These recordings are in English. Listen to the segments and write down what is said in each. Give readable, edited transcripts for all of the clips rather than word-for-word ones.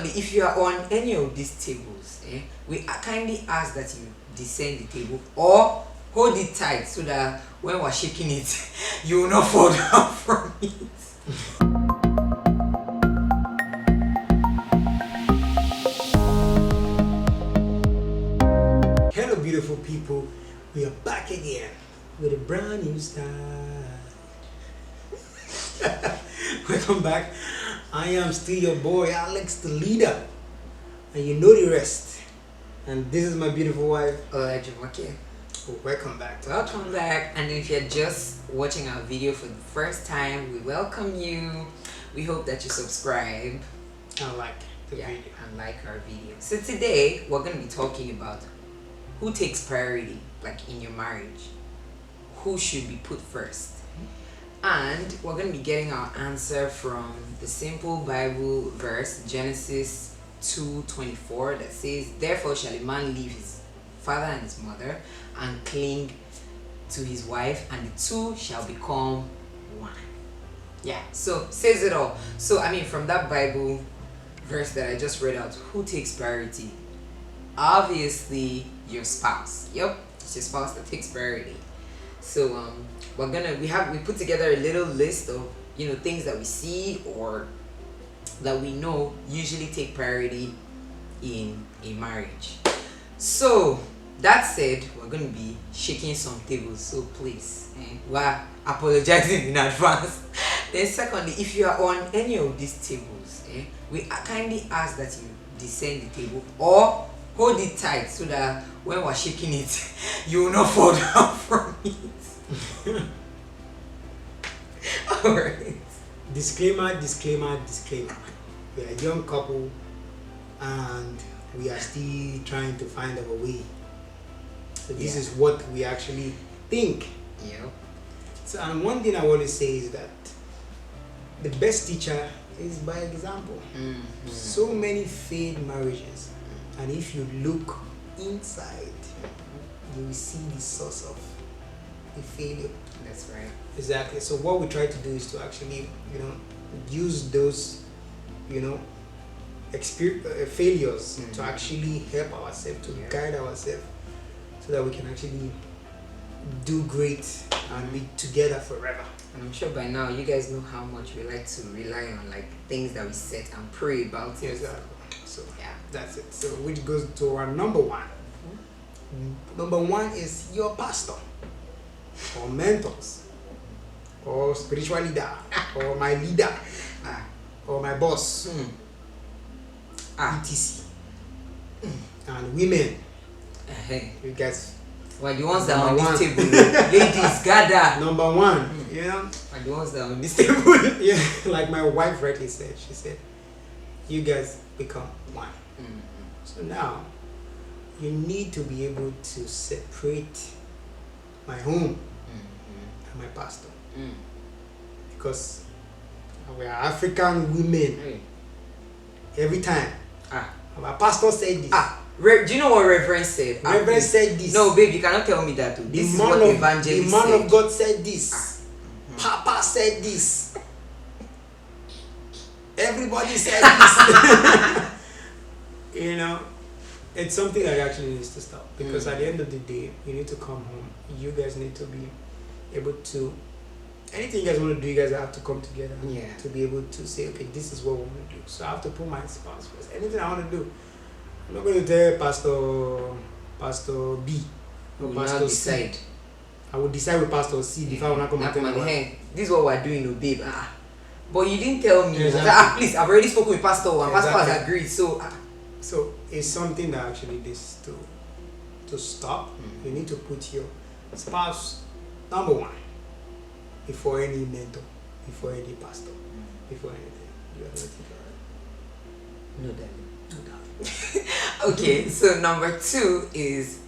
secondly, if you are on any of these tables, we kindly ask that you descend the table or hold it tight so that when we're shaking it, you will not fall down from it. Hello beautiful people, we are back again with a brand new style. Welcome back. I am still your boy Alex the leader, and you know the rest. And this is my beautiful wife. Welcome Welcome back. Welcome back. And if you're just watching our video for the first time, we welcome you. We hope that you subscribe And like the video. and like our video. So today we're going to be talking about who takes priority, like in your marriage. Who should be put first? And we're going to be getting our answer from the simple Bible verse, Genesis 2:24, that says, "Therefore shall a man leave his father and his mother and cling to his wife, and the two shall become one." Yeah, so says it all. So I mean, from that Bible verse that I just read out, who takes priority? Obviously your spouse. Yep, it's your spouse that takes priority. So we put together a little list of things that we see or that we know usually take priority in a marriage. So that said, we're going to be shaking some tables, so please we're apologizing in advance. Then secondly, if you are on any of these tables, we kindly ask that you descend the table or hold it tight so that when we're shaking it, you will not fall down from it. Alright. Disclaimer. We are a young couple and we are still trying to find our way. So this is what we actually think. Yep. So, and one thing I want to say is that the best teacher is by example. Mm-hmm. So many failed marriages, and if you look inside, you will see the source of the failure. That's right. Exactly. So what we try to do is to actually, use those, failures to actually help ourselves, to guide ourselves, so that we can actually do great and be together forever. And I'm sure by now you guys know how much we like to rely on like things that we set and pray about it. Exactly. So yeah, that's it. So which goes to our number one. Number one is your pastor or mentors or spiritual leader or my leader or my boss, etc. And women, you guys, well, the ones that are on this table, ladies gather. Number one, And the ones that are on this table. yeah, like my wife rightly said, she said, you guys become one. So now you need to be able to separate my home and my pastor, because we are African women. Every time our pastor said this, do you know what Reverend said? Reverend said this. No, babe, you cannot tell me that. This is what evangelist the man said. of God said this. Papa said this. Everybody said this. It's something that actually needs to stop, because at the end of the day, you need to come home. You guys need to be able to, anything you guys want to do, you guys have to come together to be able to say, okay, this is what we want to do. So I have to put my spouse first. Anything I want to do, I'm not going to tell Pastor B or Pastor C. I will decide with Pastor C before I want to come and tell my wife. This is what we're doing, babe. But you didn't tell me. Exactly. Please, I've already spoken with Pastor and Pastor has Exactly. agreed. So it's something that actually needs to stop. You need to put your spouse number one before any mentor, before any pastor, before anything. You have to think about it. no doubt. Okay, so number two is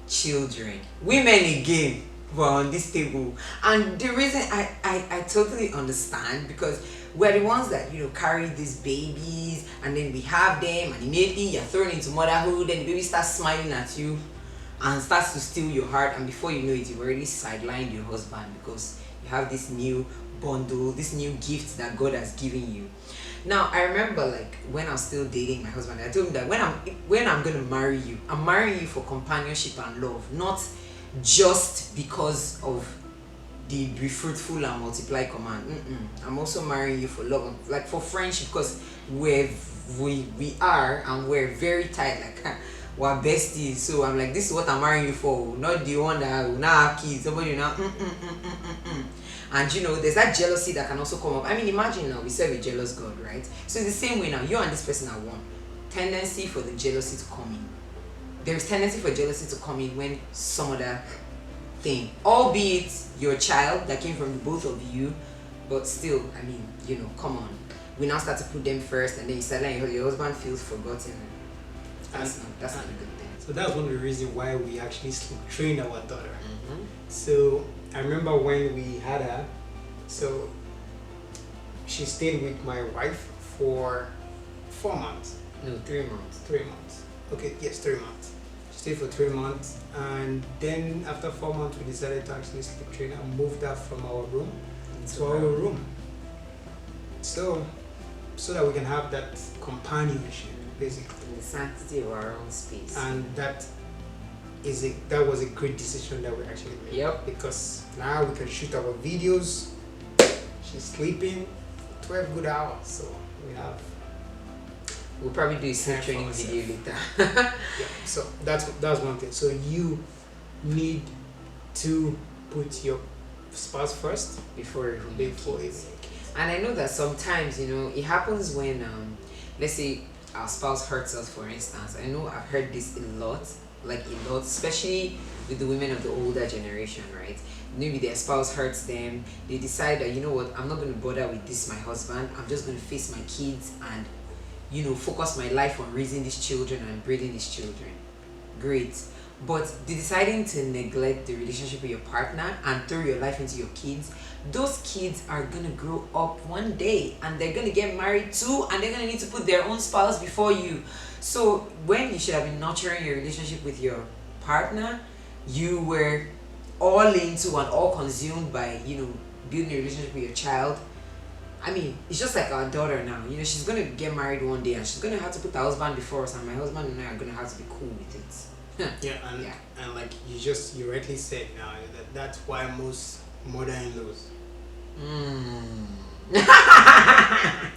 children. Women again were on this table, and the reason I totally understand, because we're the ones that carry these babies, and then we have them, and immediately you're thrown into motherhood, and the baby starts smiling at you and starts to steal your heart, and before you know it, you've already sidelined your husband because you have this new bundle, this new gift that God has given you. Now I remember like when I was still dating my husband, I told him that when I'm gonna marry you, I'm marrying you for companionship and love, not just because of the be fruitful and multiply command. I'm also marrying you for love, like for friendship, because we are and we're very tight, like we're besties. So I'm like, this is what I'm marrying you for, not the one that will now have kids. Somebody will now. And you know, there's that jealousy that can also come up. I mean, imagine now we serve a jealous God, right? So it's the same way now. You and this person are one. Tendency for the jealousy to come in. There's tendency for jealousy to come in when some other thing, albeit your child that came from the both of you, but still, I mean, you know, come on. We now start to put them first, and then you start letting your husband feels forgotten. That's not a good thing. So that's one of the reasons why we actually trained our daughter. So I remember when we had her, so she stayed with my wife for 4 months. No, 3 months. 3 months. Okay, yes, 3 months. She stayed for 3 months, and then after 4 months, we decided to actually sleep train and moved her from our room to our room. So that we can have that companionship, basically. In the sanctity of our own space. And that was a great decision that we actually made. Yep. Because now we can shoot our videos. She's sleeping 12 good hours, so we'll probably do a sleep training video later. Yeah. So that's one thing. So you need to put your spouse first before even. And I know that sometimes, you know, it happens when let's say our spouse hurts us, for instance. I know I've heard this a lot, especially with the women of the older generation, right? Maybe their spouse hurts them. They decide that, you know what, I'm not going to bother with this, my husband. I'm just going to face my kids and, you know, focus my life on raising these children and breeding these children. Great. But deciding to neglect the relationship with your partner and throw your life into your kids, those kids are going to grow up one day and they're going to get married too, and they're going to need to put their own spouse before you. So when you should have been nurturing your relationship with your partner, you were all into and all consumed by, you know, building a relationship with your child. I mean, it's just like our daughter now. You know, she's going to get married one day and she's going to have to put her husband before us, and my husband and I are going to have to be cool with it. And like you rightly said now, that's why most mother-in-laws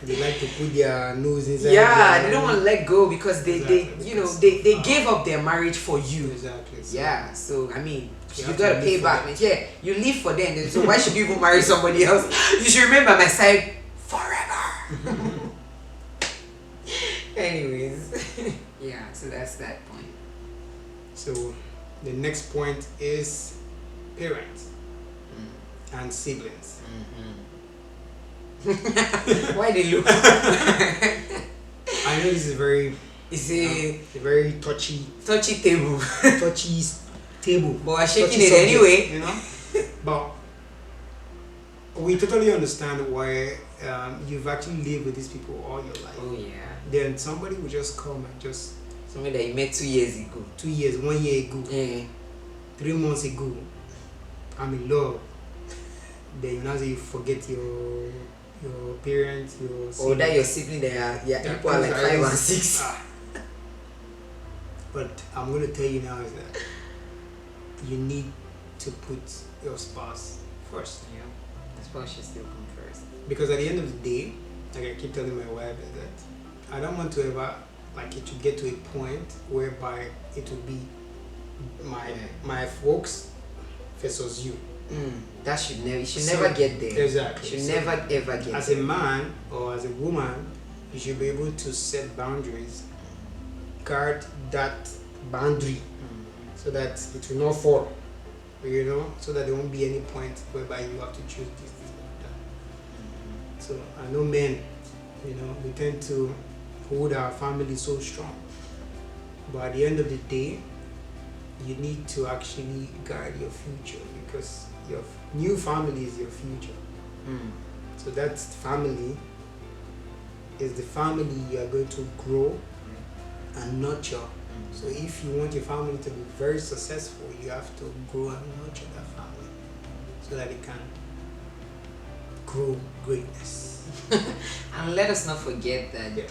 they like to put their nose inside. Yeah, they don't want to let go because they gave up their marriage for you. Exactly. So yeah, so I mean, you gotta pay back. Yeah, you live for them. So why should you even marry somebody else? You should remember my side forever. Anyways, yeah. So that's that point. So the next point is parents and siblings. Why they look? I know this is a very touchy table. touchy table. But we're shaking it anyway. You know? But we totally understand why you've actually lived with these people all your life. Oh yeah. Then somebody will just come and just somebody that you met 2 years ago. 2 years, 1 year ago. Yeah. 3 months ago. I'm in love. Then you now say you forget your parents, your sibling. Or that your sibling, people are like 5 and 6. But I'm going to tell you now is that you need to put your spouse first. Yeah, the spouse should still come first. Because at the end of the day, like I keep telling my wife, is that I don't want to ever, like it to get to a point whereby it will be my folks versus you. That should never get there. Exactly. Should never ever get as there. a man or as a woman, you should be able to set boundaries, guard that boundary, so that it will not fall. You know, so that there won't be any point whereby you have to choose this or that. So I know men, you know, we tend to hold our family so strong, but at the end of the day, you need to actually guard your future, because your new family is your future. So that family is the family you are going to grow and nurture. So if you want your family to be very successful, you have to grow and nurture that family so that it can grow greatness. And let us not forget that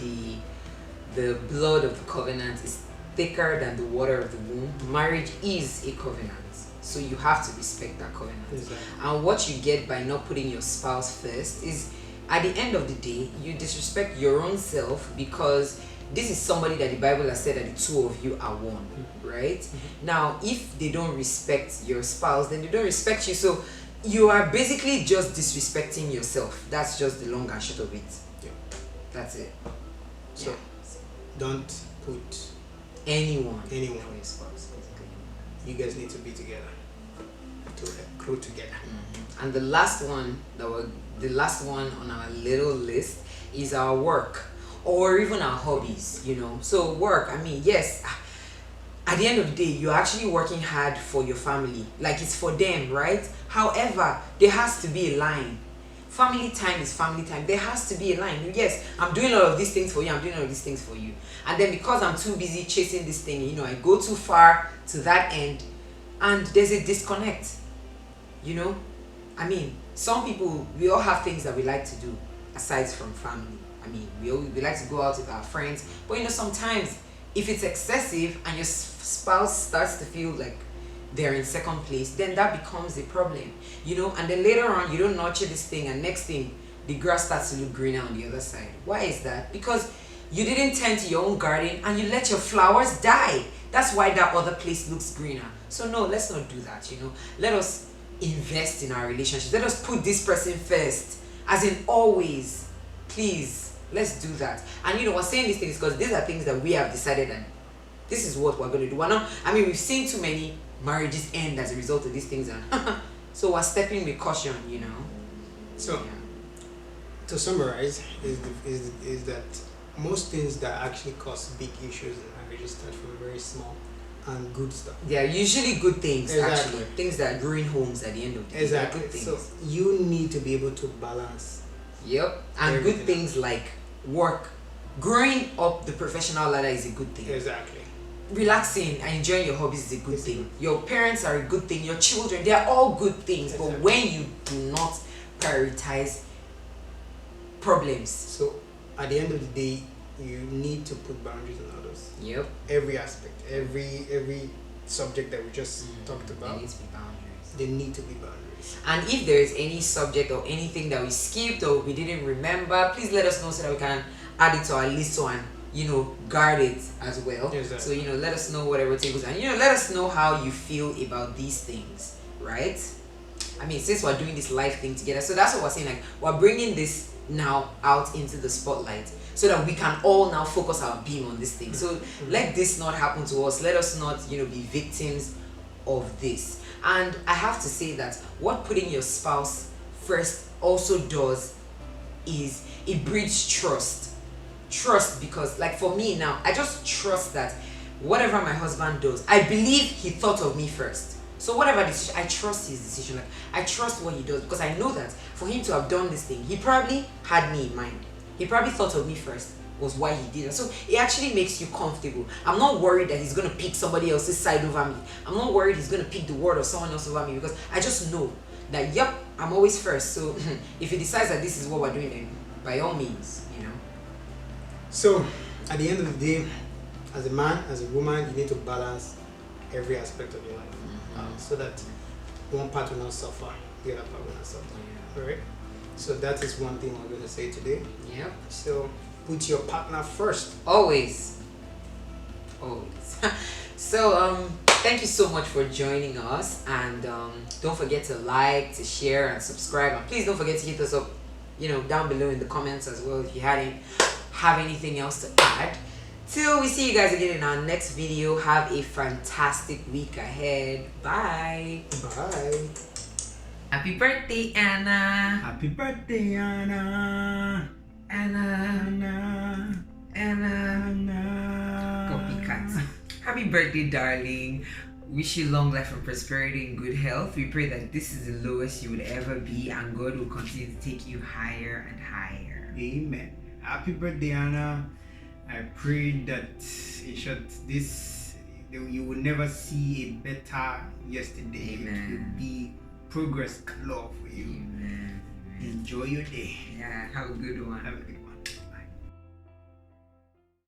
the blood of the covenant is thicker than the water of the womb. Marriage is a covenant, so you have to respect that covenant. Exactly. And what you get by not putting your spouse first is, at the end of the day, you disrespect your own self, because this is somebody that the Bible has said that the two of you are one, right? Now, if they don't respect your spouse, then they don't respect you. So you are basically just disrespecting yourself. That's just the long and short of it. Yeah. That's it. So don't put anyone for your spouse. You guys need to be together, to grow together. And the last one on our little list is our work, or even our hobbies, So work, yes, at the end of the day, you're actually working hard for your family, like it's for them, right? However, there has to be a line. Family time is family time. There has to be a line. Yes, I'm doing all of these things for you, I'm doing all of these things for you, and then because I'm too busy chasing this thing, I go too far to that end, and there's a disconnect. Some people, we all have things that we like to do aside from family. We like to go out with our friends, but sometimes if it's excessive and your spouse starts to feel like they're in second place, then that becomes a problem, and then later on you don't nurture this thing, and next thing the grass starts to look greener on the other side. Why is that? Because you didn't tend to your own garden and you let your flowers die. That's why that other place looks greener. So no, let's not do that. Let us invest in our relationships. Let us put this person first, as in always. Please, let's do that. And we're saying these things because these are things that we have decided that this is what we're going to do. We've seen too many marriages end as a result of these things, and so we're stepping with caution. So to summarize, is that most things that actually cause big issues in marriages start from very small and good stuff. They are usually good things, exactly. Actually. Things that ruin homes at the end of the day. Exactly. Good things. So you need to be able to balance. Yep. And everything. Good things like work. Growing up the professional ladder is a good thing. Exactly. Relaxing and enjoying your hobbies is a good thing. Your parents are a good thing. Your children, they are all good things. Exactly. But when you do not prioritize problems. So at the end of the day, you need to put boundaries on others. Yep. Every aspect, every subject that we just talked about. There needs to be boundaries. There need to be boundaries. And if there is any subject or anything that we skipped or we didn't remember, please let us know so that we can add it to our list and guard it as well. Exactly. So let us know whatever tables, and let us know how you feel about these things, right? Since we're doing this live thing together, so that's what we're saying, like we're bringing this now out into the spotlight so that we can all now focus our beam on this thing. So let this not happen to us. Let us not be victims of this. And I have to say that what putting your spouse first also does is it breeds trust, because like for me now, I just trust that whatever my husband does, I believe he thought of me first. So whatever decision, I trust his decision. Like I trust what he does, because I know that for him to have done this thing, he probably had me in mind. He probably thought of me first, was why he did it. So it actually makes you comfortable. I'm not worried that he's going to pick somebody else's side over me. I'm not worried he's going to pick the word of someone else over me, because I just know that, yep, I'm always first. So if he decides that this is what we're doing, then by all means, So at the end of the day, as a man, as a woman, you need to balance every aspect of your life. So that one part will not suffer, the other part will not suffer. All right. So that is one thing we're going to say today. Yep. So put your partner first. Always. So thank you so much for joining us, and don't forget to like, to share, and subscribe, and please don't forget to hit us up, down below in the comments as well if you have anything else to add. Till we see you guys again in our next video, have a fantastic week ahead. Bye. Bye. Happy birthday, Anna. Happy birthday, Anna. Anna. Copycat. Happy birthday, darling. Wish you long life and prosperity and good health. We pray that this is the lowest you would ever be, and God will continue to take you higher and higher. Amen. Happy birthday, Anna. I pray that in short, you will never see a better yesterday. Amen. It will be progress galore for you. Amen. Enjoy your day. Yeah, have a good one. Have a good